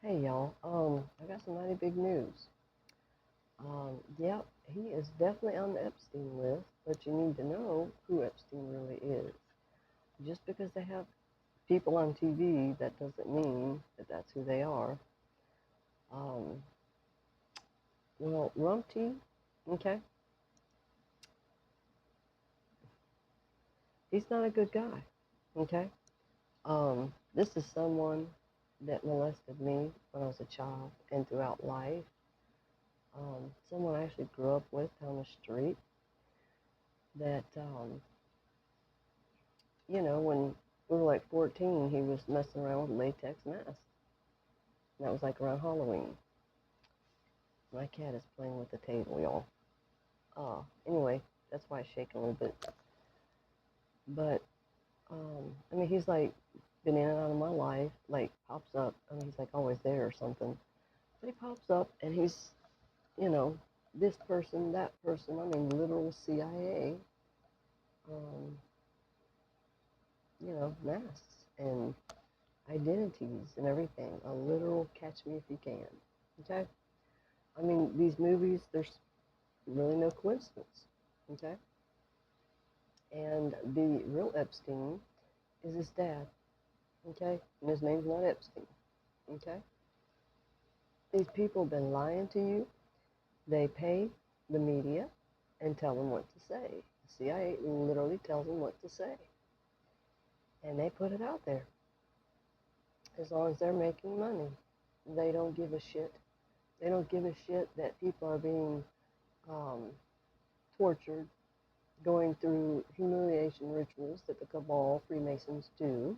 Hey y'all, I got some mighty big news. Yep, he is definitely on the Epstein list, but you need to know who Epstein really is. Just because they have people on TV, that doesn't mean that that's who they are. Um, well, Rumty, okay, he's not a good guy, okay? This is someone that molested me when I was a child and throughout life. Someone I actually grew up with down the street that when we were like 14, he was messing around with latex masks. And that was like around Halloween. My cat is playing with the table, y'all. Anyway, that's why it's shaking a little bit. But, I mean, he's like been in and out of my life, like pops up. I mean, he's like always there or something. But he pops up and he's, you know, this person, that person, I mean, literal CIA, um, masks and identities and everything. A literal catch me if you can. Okay? I mean, these movies, there's really no coincidence. Okay? And the real Epstein is his dad. Okay? And his name's not Epstein. Okay? These people have been lying to you. They pay the media and tell them what to say. The CIA literally tells them what to say. And they put it out there. As long as they're making money, they don't give a shit. They don't give a shit that people are being um, tortured, going through humiliation rituals that the cabal Freemasons do.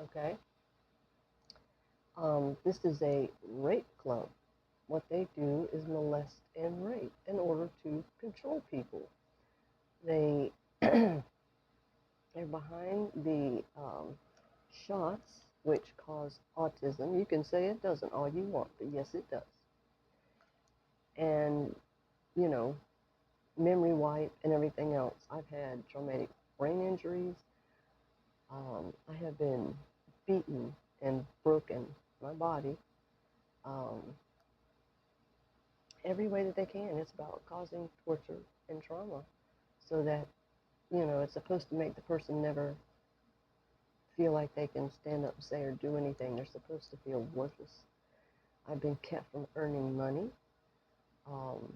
Okay, this is a rape club. What they do is molest and rape in order to control people. They they're behind the shots which cause autism. You can say it doesn't all you want, but yes, it does. And you know, memory wipe and everything else. I've had traumatic brain injuries. I have been beaten and broken my body um, every way that they can. It's about causing torture and trauma so that, it's supposed to make the person never feel like they can stand up and say or do anything. They're supposed to feel worthless. I've been kept from earning money. Um,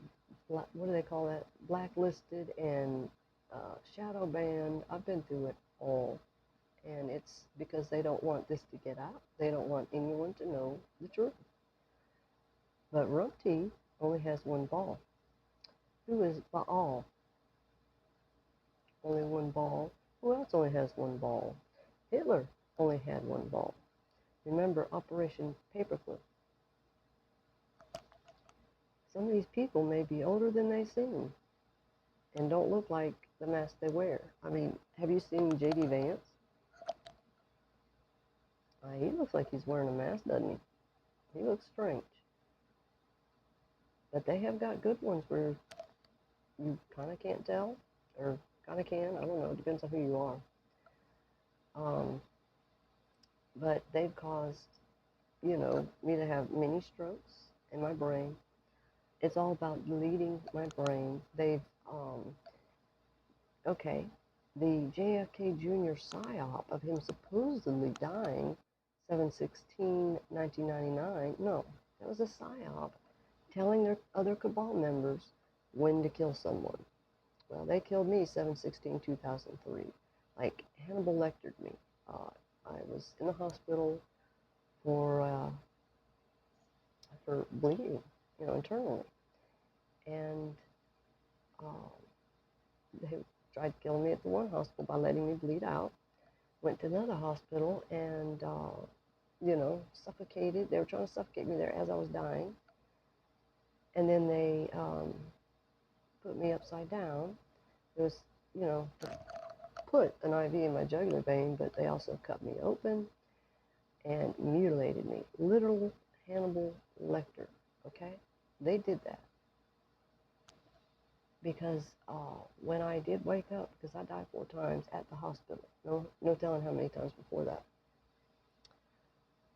what do they call that? Blacklisted and shadow banned. I've been through it all. And it's because they don't want this to get out. They don't want anyone to know the truth. But Rumty only has one ball. Who is Baal? Only one ball. Who else only has one ball? Hitler only had one ball. Remember Operation Paperclip. Some of these people may be older than they seem and don't look like the mask they wear. I mean, have you seen J.D. Vance? He looks like he's wearing a mask, doesn't he? He looks strange. But they have got good ones where you kind of can't tell, or kind of can. I don't know. It depends on who you are. Um, but they've caused, me to have many strokes in my brain. It's all about deleting my brain. Okay, the JFK Jr. psyop of him supposedly dying 7/16/1999. No, that was a psyop telling their other cabal members when to kill someone. Well, they killed me 7/16/2003. Like Hannibal lectured me. Uh, I was in the hospital for bleeding, internally, and uh, they tried killing me at the one hospital by letting me bleed out. Went to another hospital and suffocated. They were trying to suffocate me there as I was dying, and then they put me upside down. It was, put an IV in my jugular vein, but they also cut me open and mutilated me. Literal Hannibal Lecter, okay? They did that because when I did wake up, because I died 4 times at the hospital, no telling how many times before that.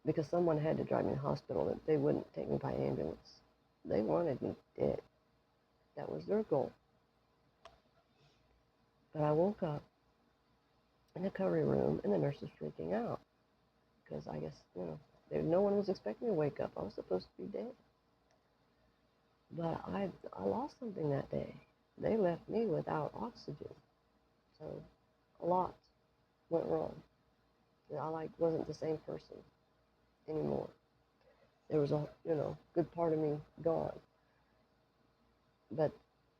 because someone had to drive me to the hospital, that they wouldn't take me by ambulance. They wanted me dead. That was their goal. But I woke up in the recovery room, and the nurse was freaking out because I guess, no one was expecting me to wake up. I was supposed to be dead. But I lost something that day. They left me without oxygen. So a lot went wrong. I wasn't the same person anymore. There was a good part of me gone. But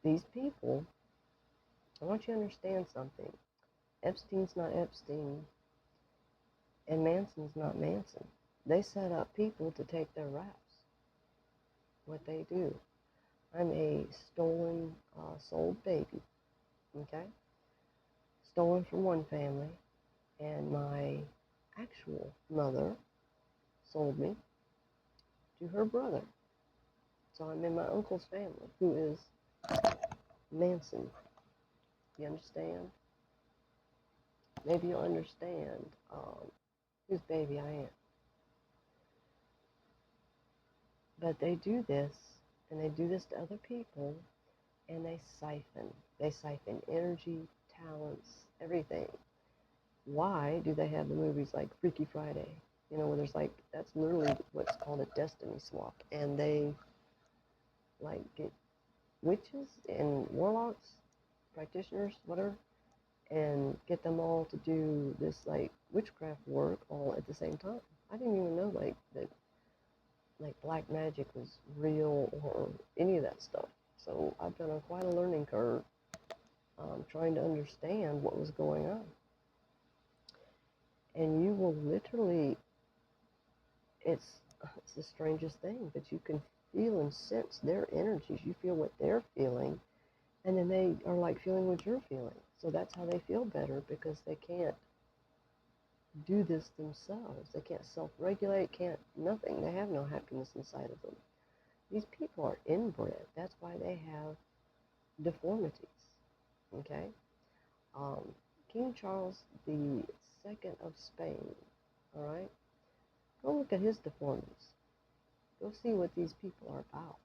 these people, I want you to understand something. Epstein's not Epstein, and Manson's not Manson. They set up people to take their raps. What they do. I'm a stolen, sold baby. Okay? Stolen from one family, and my actual mother sold me to her brother. So I'm in my uncle's family, who is Manson. You understand? Maybe you'll understand whose baby I am. But they do this, and they do this to other people, and they siphon. They siphon energy, talents, everything. Why do they have the movies like Freaky Friday? Where there's that's literally what's called a destiny swap. And they get witches and warlocks, practitioners, whatever, and get them all to do this witchcraft work all at the same time. I didn't even know that black magic was real or any of that stuff. So I've been on quite a learning curve trying to understand what was going on. And you will literally, it's the strangest thing, but you can feel and sense their energies. You feel what they're feeling, and then they are feeling what you're feeling. So that's how they feel better, because they can't do this themselves. They can't self-regulate, nothing. They have no happiness inside of them. These people are inbred. That's why they have deformities, okay? King Charles II of Spain, all right? Go look at his deformities. Go see what these people are about.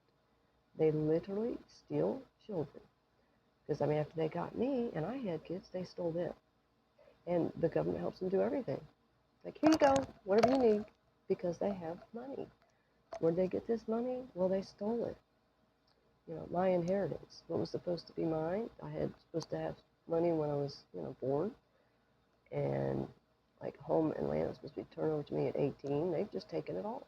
They literally steal children. Because, after they got me and I had kids, they stole them. And the government helps them do everything. Here you go, whatever you need, because they have money. Where'd they get this money? Well, they stole it. My inheritance, what was supposed to be mine, I had supposed to have money when I was, born. And home and land was supposed to be turned over to me at 18. They've just taken it all.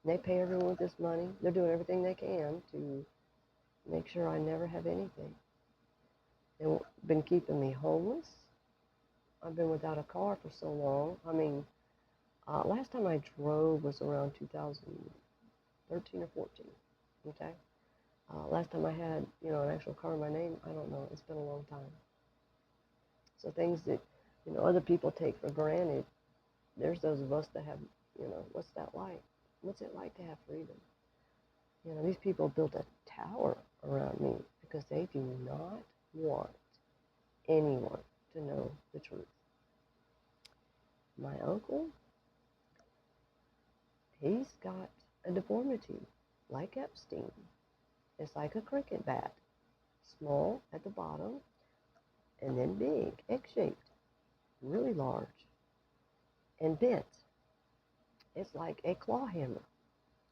And they pay everyone with this money. They're doing everything they can to make sure I never have anything. They've been keeping me homeless. I've been without a car for so long. Last time I drove was around 2013 or 14, okay? Last time I had, an actual car in my name, I don't know. It's been a long time. So things that, other people take for granted, there's those of us that have, what's that like? What's it like to have freedom? These people built a tower around me because they do not want anyone to know the truth. My uncle, he's got a deformity, like Epstein. It's like a cricket bat, small at the bottom, and then big, egg-shaped, really large, and bent. It's like a claw hammer,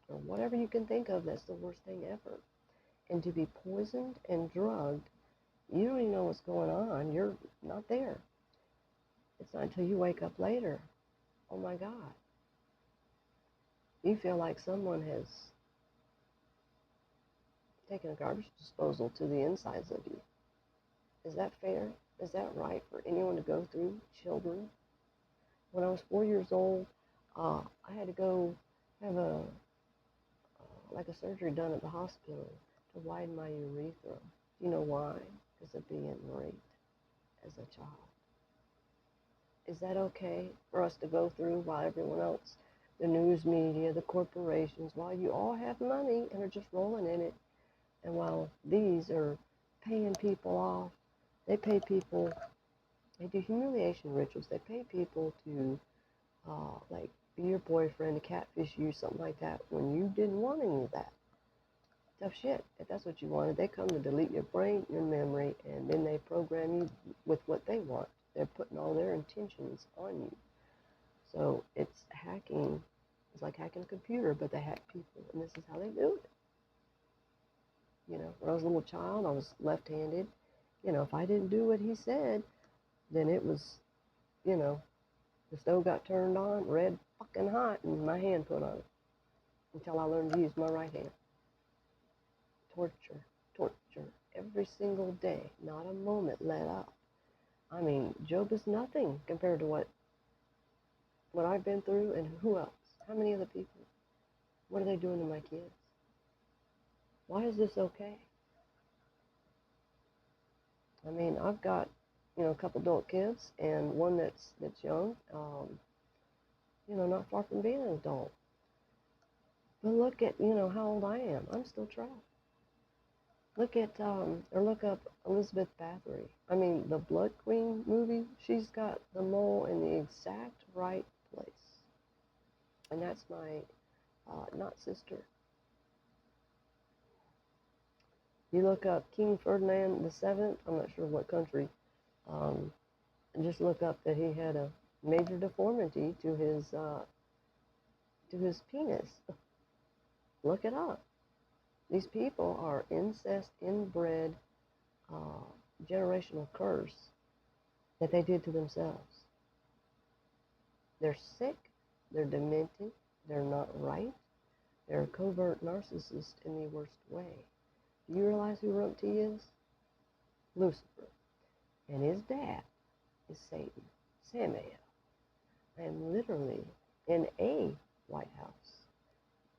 or whatever you can think of. That's the worst thing ever. And to be poisoned and drugged, you don't even know what's going on. You're not there. It's not until you wake up later. Oh my God. You feel like someone has taken a garbage disposal to the insides of you. Is that fair? Is that right for anyone to go through? Children? When I was 4 years old, I had to go have a surgery done at the hospital to widen my urethra. Do you know why? Because of being raped as a child. Is that okay for us to go through while everyone else, the news media, the corporations, while you all have money and are just rolling in it, and while these are paying people off, they pay people, they do humiliation rituals, they pay people to be your boyfriend, to catfish you, something like that, when you didn't want any of that. Tough shit. If that's what you wanted, they come to delete your brain, your memory, and then they program you with what they want. They're putting all their intentions on you. So it's hacking. It's like hacking a computer, but they hack people, and this is how they do it. You know, when I was a little child, I was left-handed. You know, if I didn't do what he said, then it was, you know, the stove got turned on, red fucking hot, and my hand put on it until I learned to use my right hand. Torture, torture, every single day, not a moment let up. I mean, Job is nothing compared to what I've been through, and who else? How many other people? What are they doing to my kids? Why is this okay? I mean, I've got, you know, a couple adult kids and one that's young, you know, not far from being an adult. But look at, you know, how old I am. I'm still trapped. Look at, or look up Elizabeth Bathory. I mean, the Blood Queen movie, she's got the mole in the exact right place. And that's my, not sister. You look up King Ferdinand VII, I'm not sure what country, and just look up that he had a major deformity to his penis. Look it up. These people are incest, inbred, generational curse that they did to themselves. They're sick, they're demented, they're not right, they're a covert narcissist in the worst way. Do you realize who Rump T is? Lucifer. And his dad is Satan, Samael. And literally in a White House,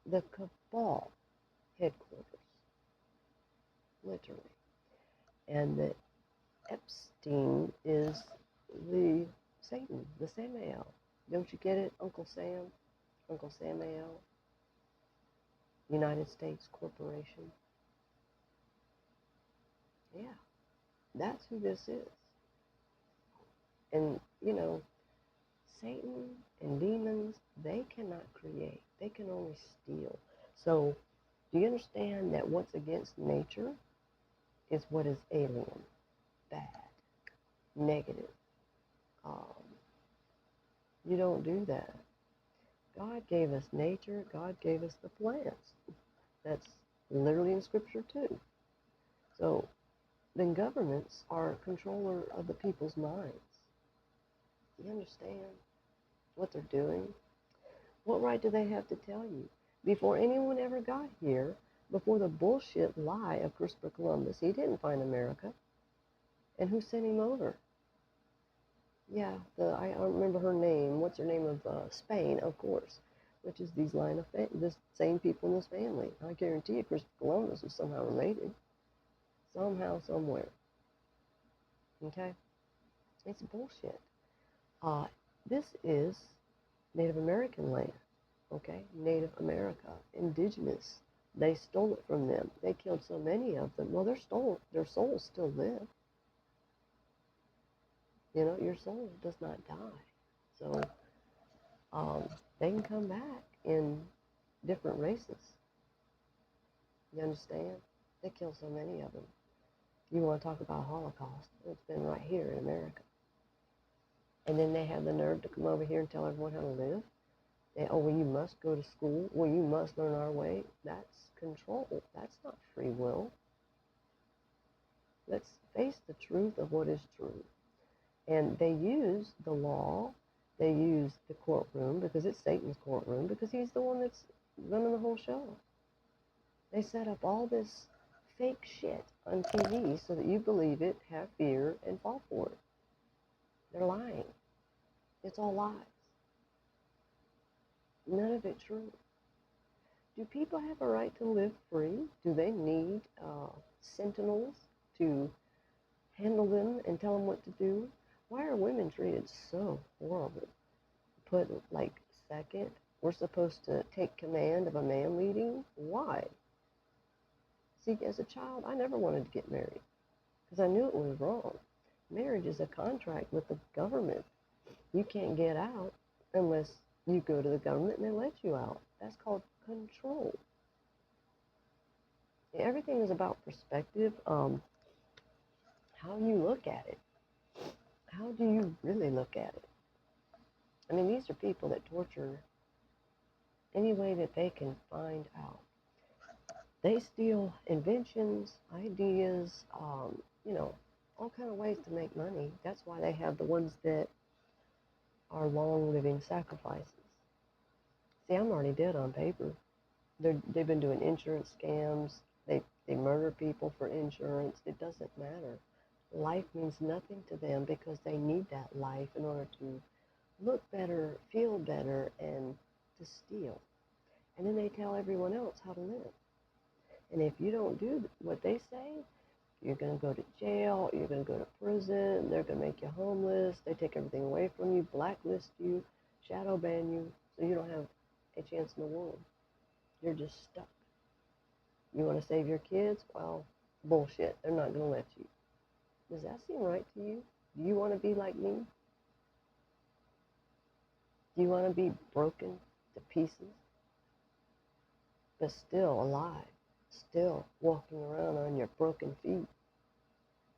the cabal headquarters, literally. And the Epstein is the Satan, the Samael. Don't you get it? Uncle Sam, Uncle Samael, United States Corporation. Yeah, that's who this is. And, you know, Satan and demons, they cannot create. They can only steal. So, do you understand that what's against nature is what is alien, bad, negative? You don't do that. God gave us nature. God gave us the plants. That's literally in Scripture too. So, then governments are controller of the people's minds. You understand what they're doing? What right do they have to tell you? Before anyone ever got here, before the bullshit lie of Christopher Columbus, he didn't find America. And who sent him over? Yeah, I don't remember her name. What's her name of Spain, of course, which is these line of this same people in this family. I guarantee you Christopher Columbus was somehow related. Somehow, somewhere. Okay? It's bullshit. This is Native American land, okay? Native America, indigenous. They stole it from them. They killed so many of them. Well, their souls still live. You know, your soul does not die. So they can come back in different races. You understand? They killed so many of them. You want to talk about Holocaust? It's been right here in America. And then they have the nerve to come over here and tell everyone how to live. Well, you must go to school. Well, you must learn our way. That's control. That's not free will. Let's face the truth of what is true. And they use the law. They use the courtroom because it's Satan's courtroom because he's the one that's running the whole show. They set up all this fake shit on TV so that you believe it, have fear, and fall for it. They're lying. It's all lies. None of it true. Do people have a right to live free? Do they need sentinels to handle them and tell them what to do? Why are women treated so horrible? Put like second? We're supposed to take command of a man leading? Why? See, as a child, I never wanted to get married because I knew it was wrong. Marriage is a contract with the government. You can't get out unless You go to the government and they let you out. That's called control. Everything is about perspective. How you look at it. How do you really look at it? I mean, these are people that torture any way that they can find out. They steal inventions, ideas, all kind of ways to make money. That's why they have the ones that are long-living sacrifices. See, I'm already dead on paper. They've been doing insurance scams. They murder people for insurance. It doesn't matter. Life means nothing to them because they need that life in order to look better, feel better, and to steal. And then they tell everyone else how to live. And if you don't do what they say, you're going to go to jail, you're going to go to prison, they're going to make you homeless, they take everything away from you, blacklist you, shadow ban you, so you don't have a chance in the world. You're just stuck. You want to save your kids? Well, bullshit. They're not going to let you. Does that seem right to you? Do you want to be like me? Do you want to be broken to pieces, but still alive, still walking around on your broken feet,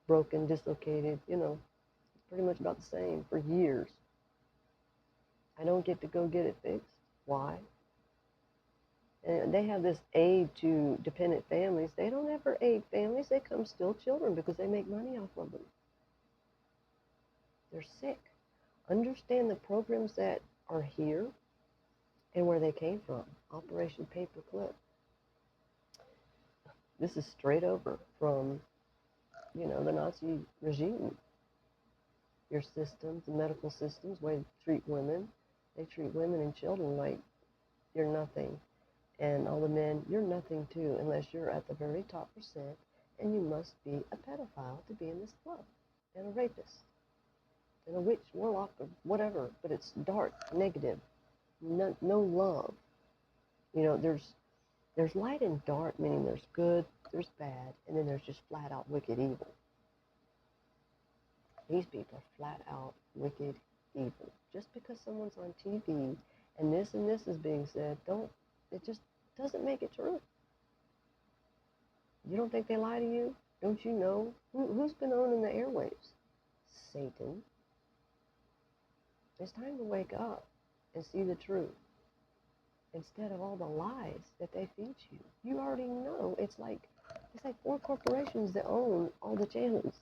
broken, dislocated, it's pretty much about the same for years. I don't get to go get it fixed. Why? And they have this aid to dependent families. They don't ever aid families. They come steal children because they make money off of them. They're sick. Understand the programs that are here and where they came from. Operation Paperclip. This is straight over from, the Nazi regime. Your systems, the medical systems, way they treat women. They treat women and children like you're nothing. And all the men, you're nothing too, unless you're at the very top percent, and you must be a pedophile to be in this club, and a rapist, and a witch, warlock, or whatever. But it's dark, negative, no love. There's light and dark, meaning there's good, there's bad, and then there's just flat out wicked evil. These people are flat out wicked evil. Just because someone's on TV and this is being said, it just doesn't make it true. You don't think they lie to you? Don't you know? Who's been owning the airwaves? Satan. It's time to wake up and see the truth instead of all the lies that they feed you. You already know. It's like 4 corporations that own all the channels.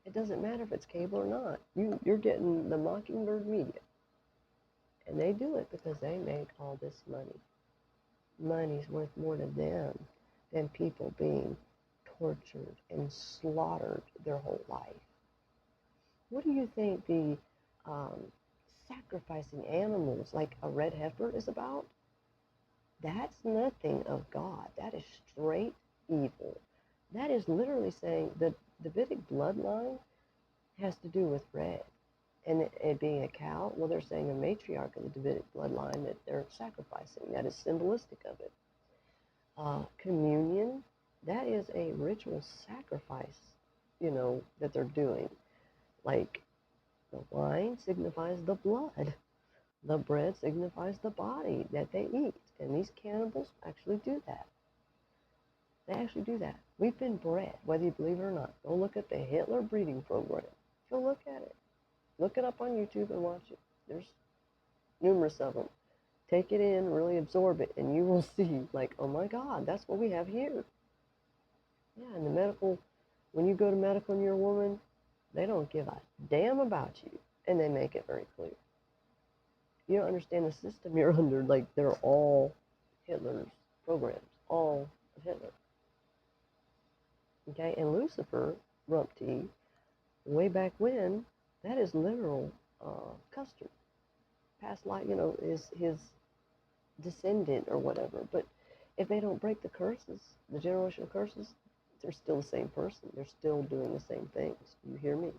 It doesn't matter if it's cable or not. You're getting the Mockingbird media. And they do it because they make all this money. Money's worth more to them than people being tortured and slaughtered their whole life. What do you think the sacrificing animals like a red heifer is about? That's nothing of God. That is straight evil. That is literally saying the Davidic bloodline has to do with red. And it being a cow, well, they're saying a matriarch of the Davidic bloodline that they're sacrificing. That is symbolistic of it. Communion, that is a ritual sacrifice, that they're doing. Like the wine signifies the blood. The bread signifies the body that they eat. And these cannibals actually do that. They actually do that. We've been bred, whether you believe it or not. Go look at the Hitler breeding program. Go look at it. Look it up on YouTube and watch it. There's numerous of them. Take it in, really absorb it, and you will see, like, oh my God, that's what we have here. Yeah, and the medical, when you go to medical and you're a woman, they don't give a damn about you, and they make it very clear. You don't understand the system you're under, like, they're all Hitler's programs, all of Hitler. Okay, and Lucifer, rump tea, way back when, that is literal custard. Past life, is his descendant or whatever. But if they don't break the curses, the generational curses, they're still the same person. They're still doing the same things. Do you hear me?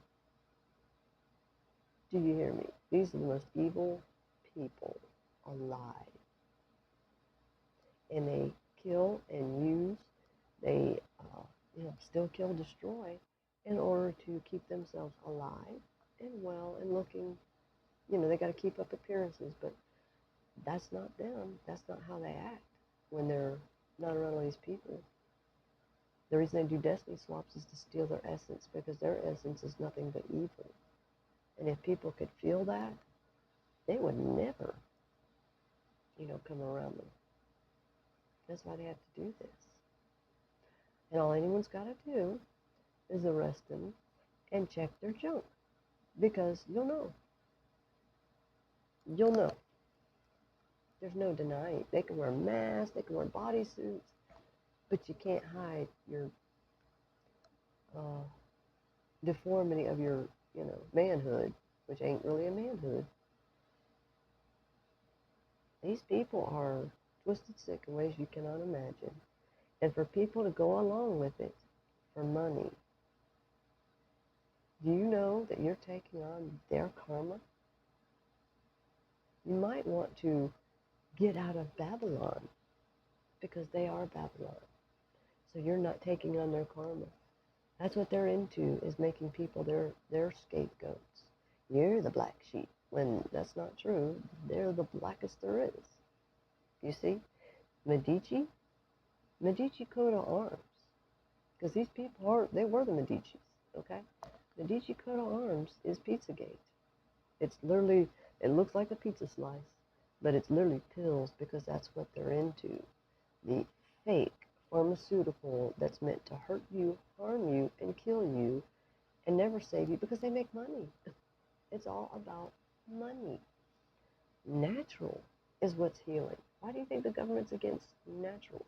Do you hear me? These are the most evil people alive. And they kill and use, they still kill, destroy, in order to keep themselves alive and well and looking, they got to keep up appearances, but That's not them. That's not how they act when they're not around all these people. The reason they do destiny swaps is to steal their essence because their essence is nothing but evil. And if people could feel that, they would never, come around them. That's why they have to do this. And all anyone's got to do is arrest them and check their junk because you'll know. You'll know. There's no denying. They can wear masks, they can wear bodysuits, but you can't hide your deformity of your, manhood, which ain't really a manhood. These people are twisted sick in ways you cannot imagine. And for people to go along with it for money, do you know that you're taking on their karma? You might want to get out of Babylon because they are Babylon. So you're not taking on their karma. That's what they're into, is making people their scapegoats. You're the black sheep, when that's not true. They're the blackest there is. You see? Medici coat of arms. Because these people they were the Medicis, okay? Medici coat of arms is Pizzagate. It's literally, it looks like a pizza slice, but it's literally pills because that's what they're into. The fake pharmaceutical that's meant to hurt you, harm you, and kill you, and never save you because they make money. It's all about money. Natural is what's healing. Why do you think the government's against natural?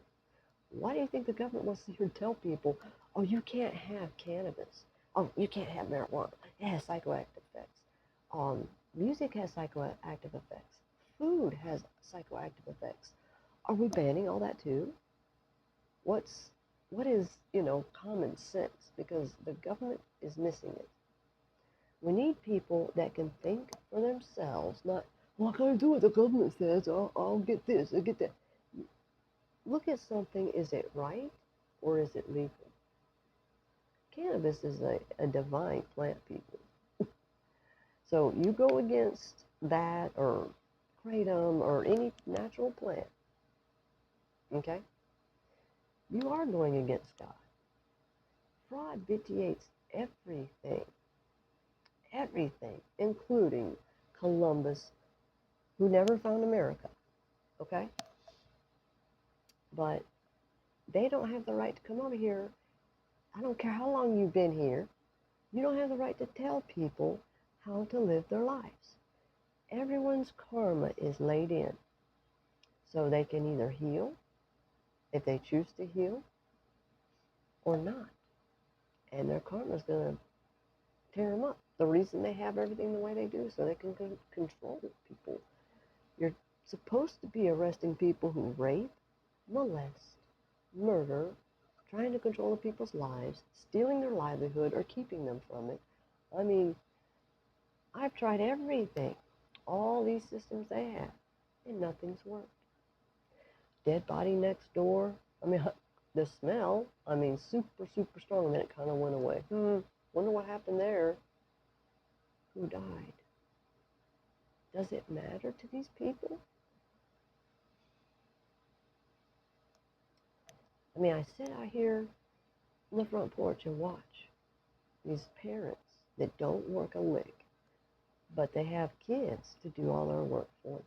Why do you think the government wants to tell people, oh, you can't have cannabis. Oh, you can't have marijuana. It has psychoactive effects. Music has psychoactive effects. Food has psychoactive effects. Are we banning all that too? What is, common sense? Because the government is missing it. We need people that can think for themselves, not, well, I can't do what the government says. I'll get this, I'll get that. Look at something, is it right or is it legal? Cannabis is a divine plant, people. So you go against that or kratom or any natural plant, okay? You are going against God. Fraud vitiates everything, including Columbus, who never found America, okay? But they don't have the right to come over here. I don't care how long you've been here. You don't have the right to tell people how to live their lives. Everyone's karma is laid in. So they can either heal, if they choose to heal, or not. And their karma is going to tear them up. The reason they have everything the way they do, so they can control people. You're supposed to be arresting people who rape, molest, murder, trying to control people's lives, stealing their livelihood, or keeping them from it. I mean, I've tried everything, all these systems they have, and nothing's worked. Dead body next door. I mean, the smell, super, super strong, and then it kind of went away. Wonder what happened there. Who died? Does it matter to these people? I sit out here on the front porch and watch these parents that don't work a lick, but they have kids to do all their work for them.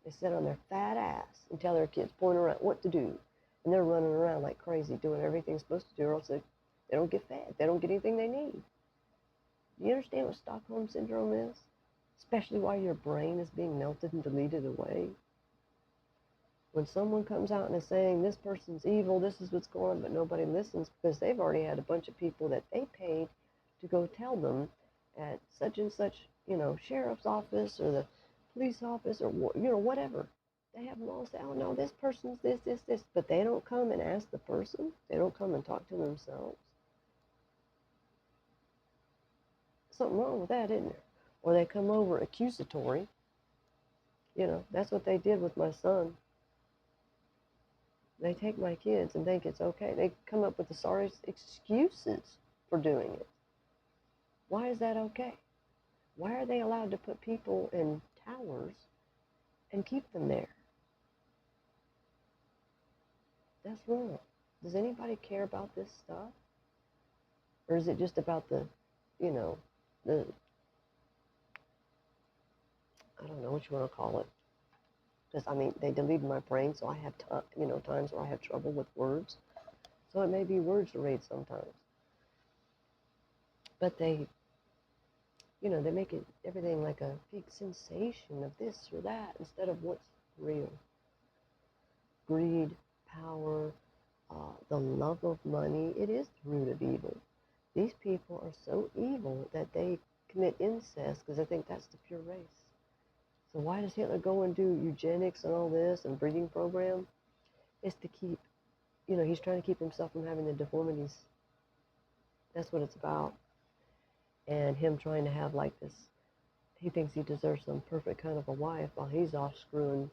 They sit on their fat ass and tell their kids, point around what to do. And they're running around like crazy, doing everything they're supposed to do, or else they don't get fed. They don't get anything they need. Do you understand what Stockholm Syndrome is? Especially while your brain is being melted and deleted away. When someone comes out and is saying, this person's evil, this is what's going on, but nobody listens because they've already had a bunch of people that they paid to go tell them at such and such, sheriff's office or the police office or, whatever. They have them all say, oh, no, this person's this, but they don't come and ask the person. They don't come and talk to themselves. Something wrong with that, isn't there? Or they come over accusatory. That's what they did with my son. They take my kids and think it's okay. They come up with the sorriest excuses for doing it. Why is that okay? Why are they allowed to put people in towers and keep them there. That's wrong. Does anybody care about this stuff? Or is it just about the, you know, the, I don't know what you want to call it. Because, I mean, they deleted my brain, so I have, times where I have trouble with words. So it may be words to read sometimes. But they make it everything like a big sensation of this or that instead of what's real. Greed, power, the love of money, it is the root of evil. These people are so evil that they commit incest because they think that's the pure race. So why does Hitler go and do eugenics and all this and breeding program? It's to keep, he's trying to keep himself from having the deformities. That's what it's about. And him trying to have like this, he thinks he deserves some perfect kind of a wife while he's off screwing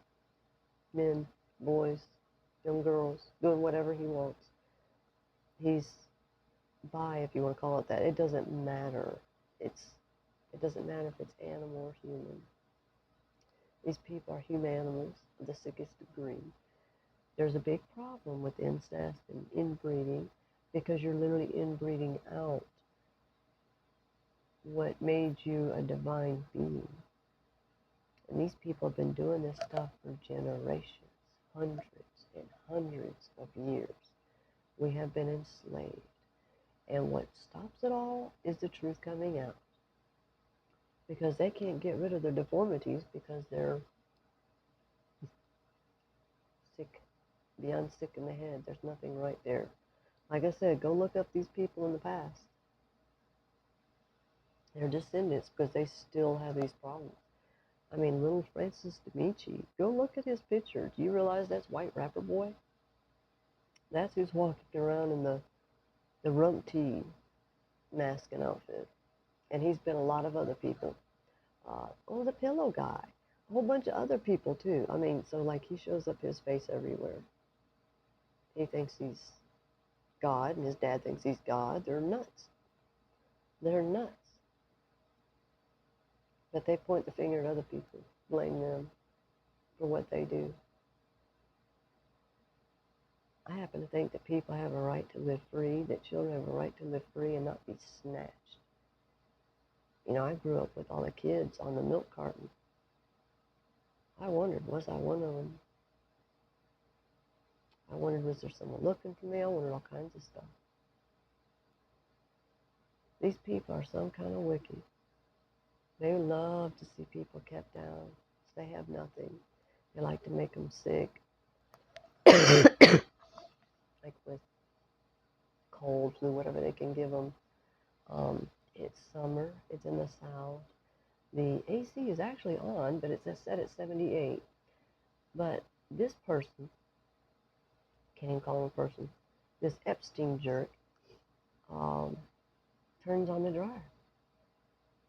men, boys, young girls, doing whatever he wants. He's bi, if you want to call it that. It doesn't matter. It doesn't matter if it's animal or human. These people are humanimals to the sickest degree. There's a big problem with incest and inbreeding because you're literally inbreeding out what made you a divine being. And these people have been doing this stuff for generations, hundreds and hundreds of years. We have been enslaved. And what stops it all is the truth coming out. Because they can't get rid of their deformities because they're sick, beyond sick in the head. There's nothing right there. Like I said, go look up these people in the past. They're descendants because they still have these problems. I mean, little Francis D'Amici, go look at his picture. Do you realize that's White Rapper Boy? That's who's walking around in the rump tee mask and outfit. And he's been a lot of other people. The pillow guy. A whole bunch of other people, too. I mean, so, like, he shows up his face everywhere. He thinks he's God, and his dad thinks he's God. They're nuts. They're nuts. But they point the finger at other people, blame them for what they do. I happen to think that people have a right to live free, that children have a right to live free and not be snatched. I grew up with all the kids on the milk carton. I wondered, was I one of them? I wondered, was there someone looking for me? I wondered all kinds of stuff. These people are some kind of wicked. They love to see people kept down. They have nothing. They like to make them sick. Like with cold, flu, whatever they can give them. It's summer. It's in the south. The AC is actually on, but it's set at 78. But this person, can't even call him a person, this Epstein jerk, turns on the dryer.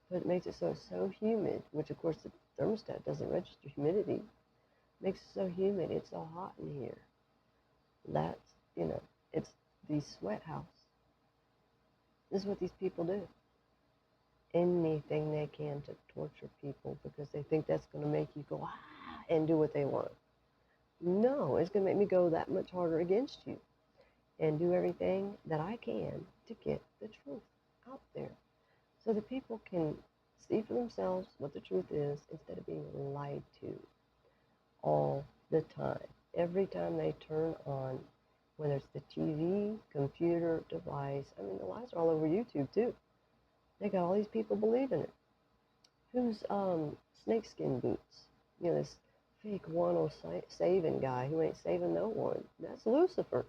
But it makes it so humid, which of course the thermostat doesn't register humidity. Makes it so humid, it's so hot in here. That's, it's the sweat house. This is what these people do. Anything they can to torture people because they think that's going to make you go, and do what they want. No, it's going to make me go that much harder against you and do everything that I can to get the truth out there so that people can see for themselves what the truth is instead of being lied to all the time. Every time they turn on, whether it's the TV, computer, device, I mean, the lies are all over YouTube too. They got all these people believing it. Who's snakeskin boots? This fake saving guy who ain't saving no one. That's Lucifer.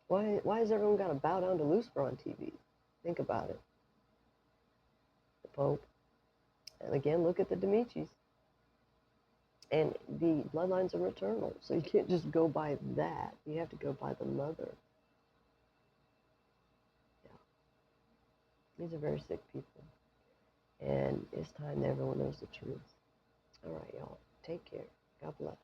Why has everyone got to bow down to Lucifer on TV? Think about it. The Pope. And again, look at the D'Amicis. And the bloodlines are eternal, so you can't just go by that. You have to go by the mother. Yeah. These are very sick people. And it's time that everyone knows the truth. All right, y'all. Take care. God bless.